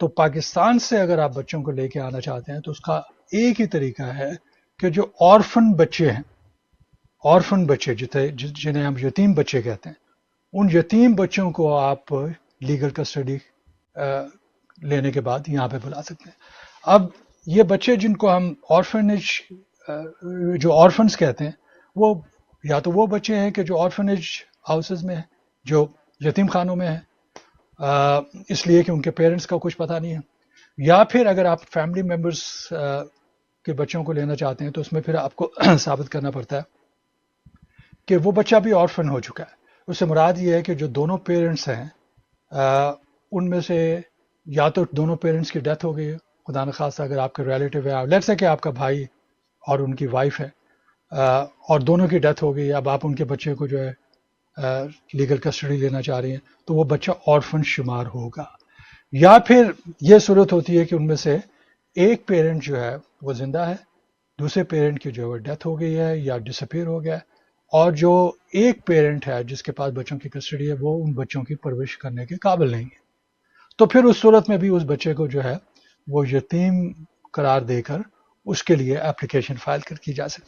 تو پاکستان سے اگر آپ بچوں کو لے کے آنا چاہتے ہیں تو اس کا ایک ہی طریقہ ہے کہ جو آرفن بچے ہیں، آرفن بچے جنہیں ہم یتیم بچے کہتے ہیں، ان یتیم بچوں کو آپ لیگل کسٹڈی لینے کے بعد یہاں پہ بلا سکتے ہیں۔ اب یہ بچے جن کو ہم آرفنیج جو آرفنس کہتے ہیں، وہ یا تو وہ بچے ہیں کہ جو آرفنیج ہاؤسز میں ہیں، جو یتیم خانوں میں ہیں، اس لیے کہ ان کے پیرنٹس کا کچھ پتہ نہیں ہے، یا پھر اگر آپ فیملی ممبرس کے بچوں کو لینا چاہتے ہیں تو اس میں پھر آپ کو ثابت کرنا پڑتا ہے کہ وہ بچہ بھی آرفن ہو چکا ہے۔ اس سے مراد یہ ہے کہ جو دونوں پیرنٹس ہیں ان میں سے یا تو دونوں پیرنٹس کی ڈیتھ ہو گئی ہے، خدا نخواستہ اگر آپ کے ریلیٹیو ہے، لیٹس سے کہ آپ کا بھائی اور ان کی وائف ہے، اور دونوں کی ڈیتھ ہو گئی، اب آپ ان کے بچے کو جو ہے لیگل کسٹڈی لینا چاہ رہی ہیں، تو وہ بچہ آرفن شمار ہوگا۔ یا پھر یہ صورت ہوتی ہے کہ ان میں سے ایک پیرنٹ جو ہے وہ زندہ ہے، دوسرے پیرنٹ کی جو ہے ڈیتھ ہو گئی ہے یا ڈس اپیئر ہو گیا ہے، اور جو ایک پیرنٹ ہے جس کے پاس بچوں کی کسٹڈی ہے وہ ان بچوں کی پرورش کرنے کے قابل نہیں ہے، تو پھر اس صورت میں بھی اس بچے کو جو ہے وہ یتیم قرار دے کر اس کے لیے اپلیکیشن فائل کی جا سکتی ہے۔